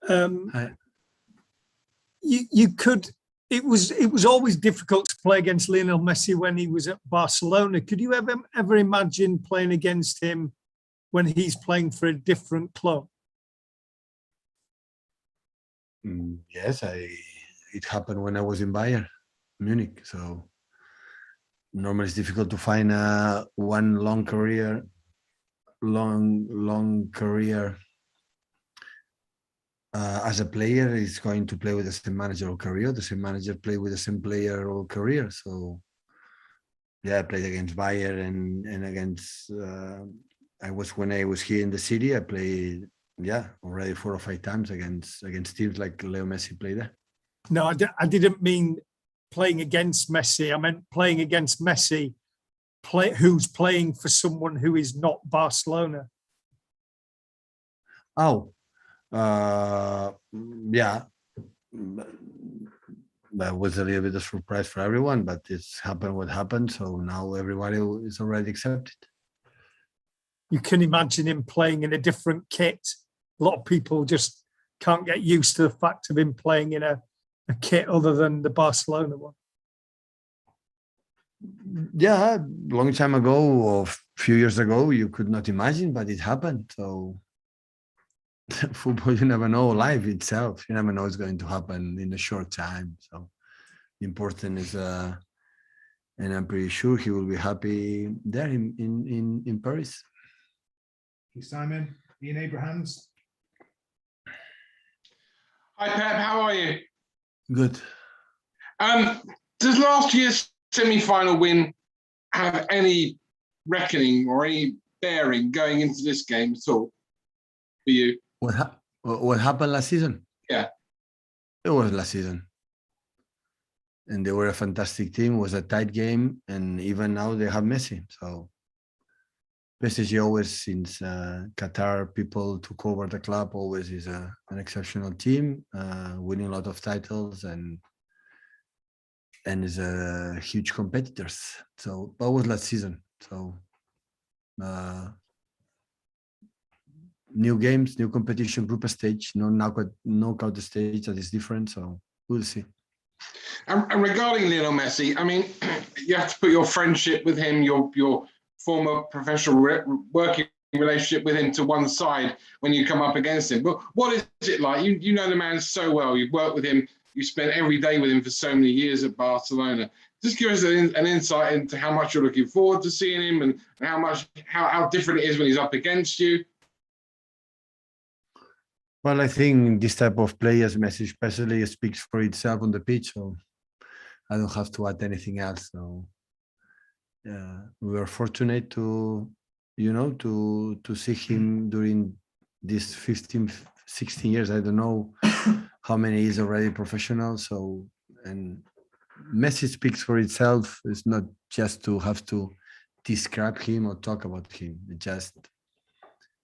Hi. You could. It was always difficult to play against Lionel Messi when he was at Barcelona. Could you ever imagine playing against him when he's playing for a different club? Yes, it happened when I was in Bayern Munich. So normally it's difficult to find one long career as a player is going to play with the same manager all career. The same manager play with the same player all career. So yeah, I played against Bayern and against. When I was here in the city, I played already 4 or 5 times against teams like Leo Messi played there. No, I didn't mean playing against Messi. I meant playing against Messi, who's playing for someone who is not Barcelona. Oh, yeah. That was a little bit of surprise for everyone, but it's happened what happened. So now everybody is already accepted. You can imagine him playing in a different kit. A lot of people just can't get used to the fact of him playing in a kit other than the Barcelona one. Yeah, long time ago or a few years ago, you could not imagine, but it happened. So football, you never know. Life itself, you never know it's going to happen in a short time. So important is, and I'm pretty sure he will be happy there in Paris. Simon, Ian Abrahams. Hi Pep, how are you? Good. Does last year's semi-final win have any reckoning or any bearing going into this game at all for you? What happened last season? Yeah. It was last season. And they were a fantastic team. It was a tight game. And even now they have Messi. So PSG always, since Qatar people took over the club, always is an exceptional team, winning a lot of titles and is a huge competitors. So that was last season. So new games, new competition, group stage, no knockout stage that is different. So we'll see. And regarding Lionel Messi, I mean, you have to put your friendship with him, your former professional working relationship with him to one side when you come up against him. But what is it like? You know the man so well. You've worked with him. You spent every day with him for so many years at Barcelona. Just give us an insight into how much you're looking forward to seeing him and how different it is when he's up against you. Well, I think this type of players, Messi especially, speaks for itself on the pitch. So I don't have to add anything else. So we were fortunate to see him during these 15, 16 years. I don't know how many he's already professional. So, and Messi speaks for itself. It's not just to have to describe him or talk about him. It's just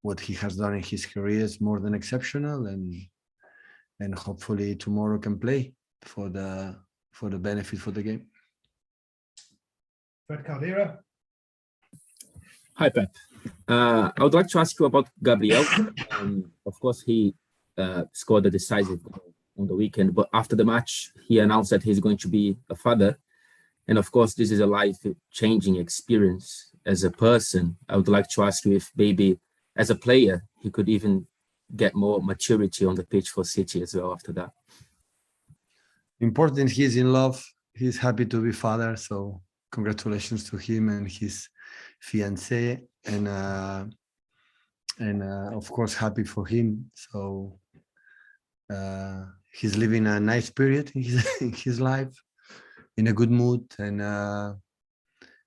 what he has done in his career is more than exceptional, and hopefully tomorrow can play for the benefit for the game. Fred Caldera. Hi, Pep. I would like to ask you about Gabriel. Of course, he scored a decisive goal on the weekend, but after the match, he announced that he's going to be a father. And of course, this is a life-changing experience as a person. I would like to ask you if maybe as a player, he could even get more maturity on the pitch for City as well after that. Important, he's in love. He's happy to be father. So congratulations to him and his fiancée, and of course happy for him. So he's living a nice period in his life, in a good mood, and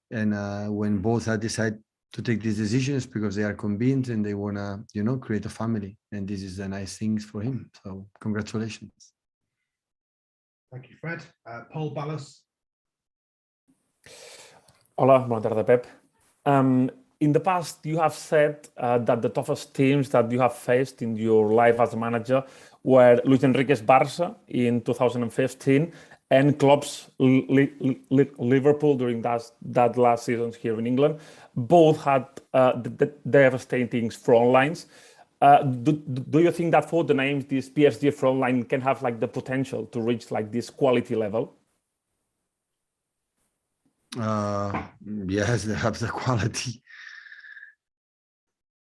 when both are decide to take these decisions because they are convinced and they want to create a family, and this is a nice thing for him. So congratulations. Thank you, Fred. Paul Ballas. Hola, bona tarda, Pep. In the past, you have said that the toughest teams that you have faced in your life as a manager were Luis Enrique's Barça in 2015 and Klopp's Liverpool during that last season here in England. Both had devastating front lines. Do you think that for the names, this PSG frontline can have like the potential to reach like this quality level? Yes, they have the quality.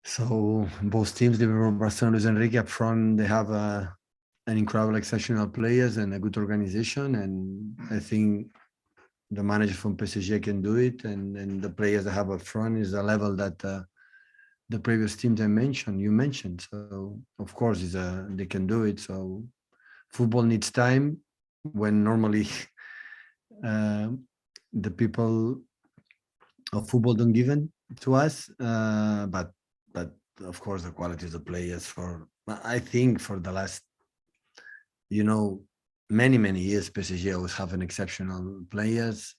So both teams, Liverpool, Barcelona, Luis Enrique up front, they have an incredible, exceptional players and a good organization. And I think the manager from PSG can do it. And the players they have up front is a level that the previous teams you mentioned. So of course, they can do it. So football needs time when normally the people of football don't give it to us. But of course, the quality of the players I think for the last, many years, PSG always have an exceptional players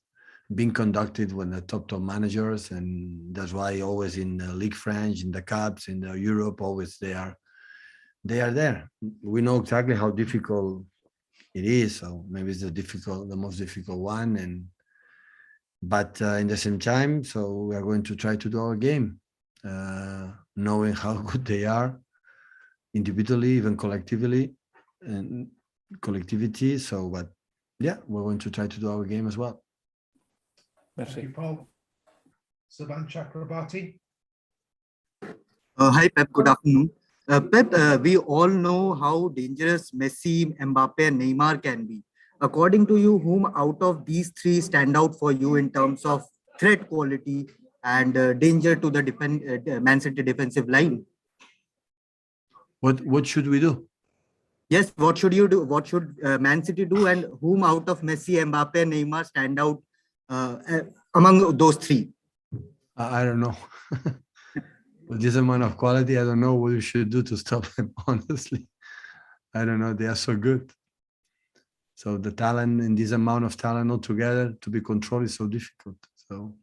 being conducted with the top managers, and that's why always in the League French, in the Cups, in the Europe, always they are there. We know exactly how difficult it is, so maybe it's the most difficult one, but in the same time, so we are going to try to do our game, knowing how good they are individually, even collectively, and collectivity. So, but yeah, we're going to try to do our game as well. Thank you, Paul. Saban Chakrabarti. Hi, Pep. Good afternoon. Pep, we all know how dangerous Messi, Mbappe, and Neymar can be. According to you, whom out of these three stand out for you in terms of threat quality and danger to the Man City defensive line? What should we do? Yes, what should you do? What should Man City do? And whom out of Messi, Mbappe, and Neymar stand out among those three? I don't know. With this amount of quality, I don't know what we should do to stop them, honestly. I don't know. They are so good. So the talent and this amount of talent altogether to be controlled is so difficult. So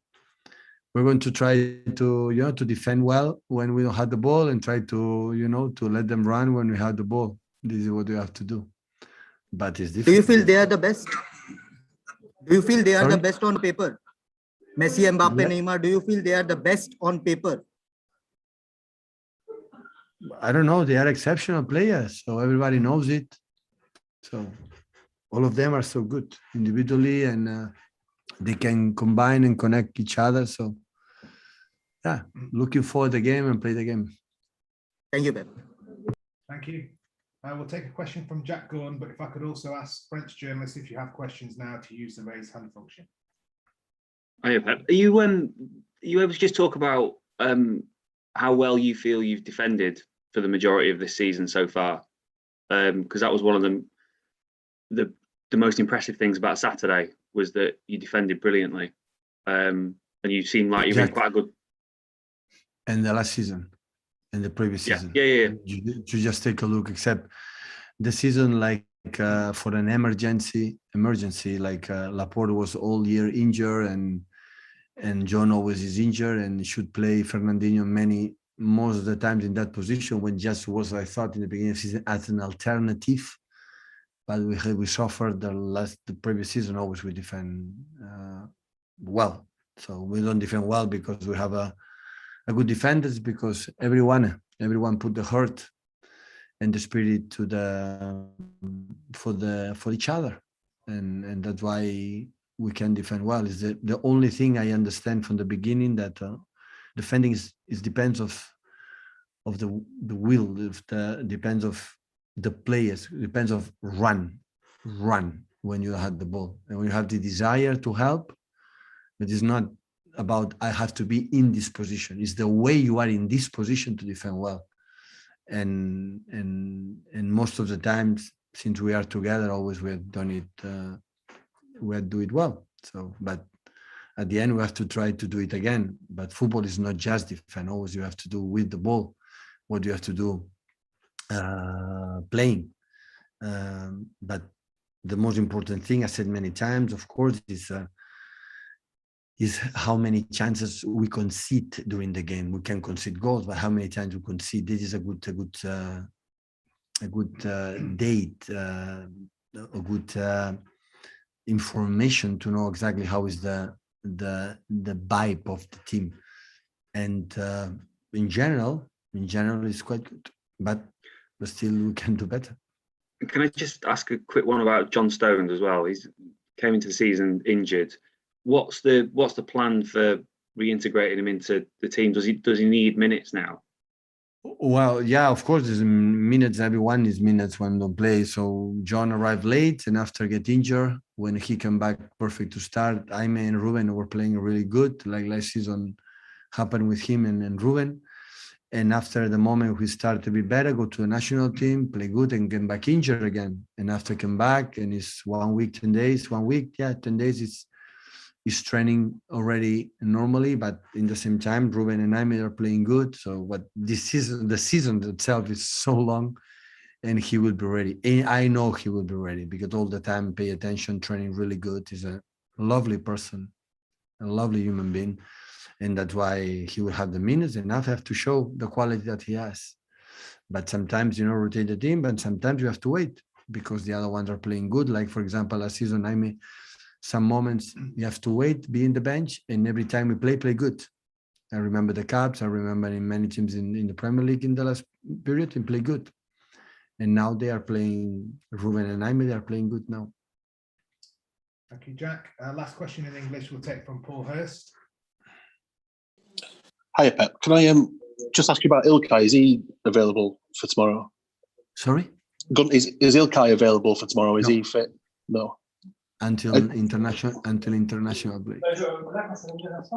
we're going to try to, to defend well when we don't have the ball and try to, to let them run when we have the ball. This is what we have to do. But it's difficult. Do you feel they are the best? Do you feel they are Sorry? the best on paper? Messi, Mbappe, Yeah. Neymar, do you feel they are the best on paper? I don't know. They are exceptional players, so everybody knows it. So all of them are so good individually, and they can combine and connect each other. So yeah, looking forward to the game and play the game. Thank you, Pep. Thank you. We'll take a question from Jack Gorn, but if I could also ask French journalists if you have questions now to use the raise hand function. Hiya, Pep. Are you able to just talk about how well you feel you've defended for the majority of this season so far? Because that was one of the most impressive things about Saturday was that you defended brilliantly, and you seem like you're in quite a good. And the last season, and the previous season, You just take a look. Except the season, like for an emergency, like Laporte was all year injured, and John always is injured, and should play Fernandinho most of the times in that position, when just was, I thought in the beginning of the season, as an alternative. But we suffered the previous season. Always we defend well. So we don't defend well because we have a good defenders, because everyone put the heart and the spirit for each other, and that's why we can defend well. Is the only thing I understand from the beginning, that defending is depends of the will, depends of the players, depends of run when you have the ball, and when you have the desire to help. It is not about I have to be in this position. It's the way you are in this position to defend well, and most of the times since we are together, always we have done it. We do it well. So, but at the end we have to try to do it again. But football is not just defend. Always you have to do with the ball what you have to do playing. But the most important thing, I said many times, of course, is how many chances we concede during the game. We can concede goals, but how many times we concede? This is a good date, a good information to know exactly how is the vibe of the team. And in general, it's quite good. but still we can do better. Can I just ask a quick one about John Stones as well? He's came into the season injured. What's the plan for reintegrating him into the team? Does he need minutes now? Well, yeah, of course, there's minutes. Everyone needs minutes when don't play. So John arrived late, and after get injured, when he came back, perfect to start. Jaime and Ruben were playing really good, like last season happened with him and Ruben. And after the moment we start to be better, go to the national team, play good, and get back injured again. And after come back, and it's 1 week, 10 days, 1 week, 10 days. Is training already normally, but in the same time, Ruben and Jaime are playing good. So what this season, the season itself is so long, and he will be ready. And I know he will be ready because all the time pay attention, training really good. He's a lovely person, a lovely human being, and that's why he will have the minutes enough. Have to show the quality that he has. But sometimes rotate the team, but sometimes you have to wait because the other ones are playing good. Like for example, last season, Jaime. Some moments you have to wait, be in the bench, and every time we play good. I remember the Cubs. I remember in many teams in the Premier League in the last period and play good. And now they are playing, Ruben and Jaime, they are playing good now. Thank you, Jack. Last question in English we'll take from Paul Hurst. Hiya, Pep. Can I just ask you about Ilkay? Is he available for tomorrow? Sorry? Is Ilkay available for tomorrow? Is he fit? No. Until international break.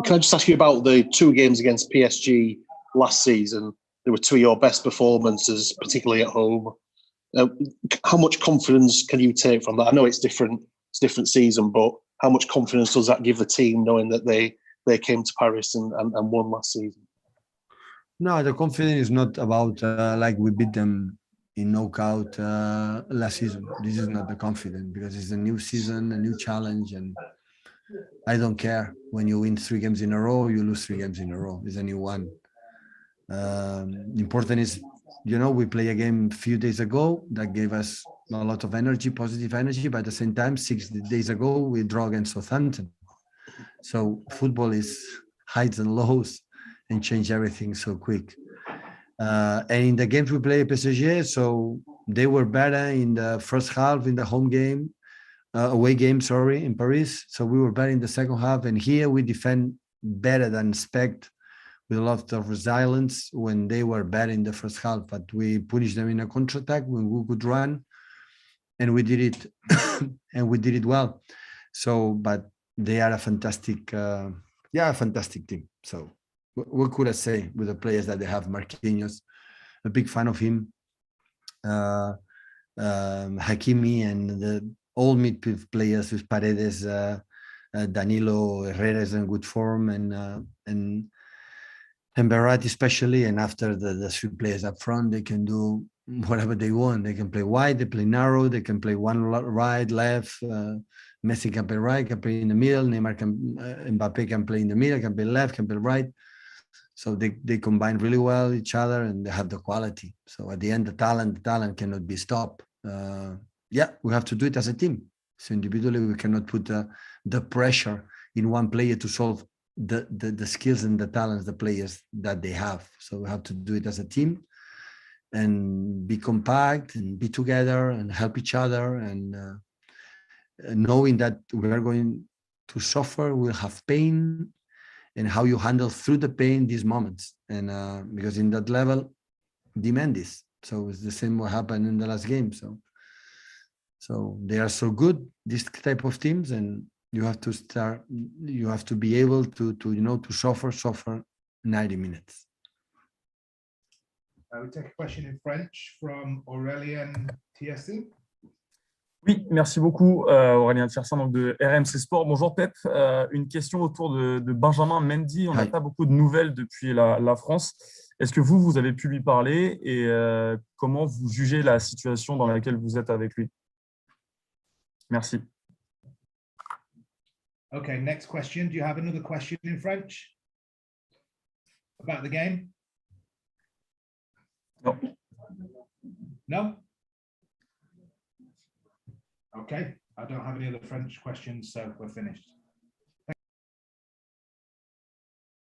Can I just ask you about the 2 games against PSG last season? They were 2 of your best performances, particularly at home. How much confidence can you take from that? I know it's different season, but how much confidence does that give the team knowing that they came to Paris and won last season? No, the confidence is not about like we beat them in knockout last season. This is not the confidence because it's a new season, a new challenge, and I don't care when you win 3 games in a row, you lose 3 games in a row. It's a new one. Important is, we play a game a few days ago that gave us a lot of energy, positive energy, but at the same time, 6 days ago, we draw against Southampton. So football is highs and lows and change everything so quick. And in the games we play PSG, so they were better in the first half in the home game, away game, in Paris. So we were better in the second half. And here we defend better than expect with a lot of resilience when they were better in the first half. But we punished them in a counterattack when we could run. And we did it, and we did it well. So, but they are a fantastic team. So what could I say with the players that they have? Marquinhos, a big fan of him. Hakimi and all midfield players with Paredes, Danilo, Herrera is in good form, and Berratti especially. And after the 3 players up front, they can do whatever they want. They can play wide, they play narrow, they can play one right, left. Messi can play right, can play in the middle. Neymar Mbappe can play in the middle, can play left, can play right. So they combine really well each other, and they have the quality. So at the end, the talent cannot be stopped. We have to do it as a team. So individually, we cannot put the pressure in one player to solve the skills and the talents, the players that they have. So we have to do it as a team and be compact and be together and help each other, and knowing that we are going to suffer, we'll have pain, and how you handle through the pain these moments. And because in that level, demand this. So it's the same what happened in the last game. So they are so good, this type of teams, and you have to be able to suffer 90 minutes. We take a question in French from Aurélien Tiersin. Oui, merci beaucoup Aurélien Tiersin donc de RMC Sport. Bonjour Pep, une question autour de Benjamin Mendy. On n'a pas beaucoup de nouvelles depuis la France. Est-ce que vous avez pu lui parler et comment vous jugez la situation dans laquelle vous êtes avec lui? Merci. Okay, next question. Do you have another question in French about the game? No. No? Okay, I don't have any other French questions, so we're finished.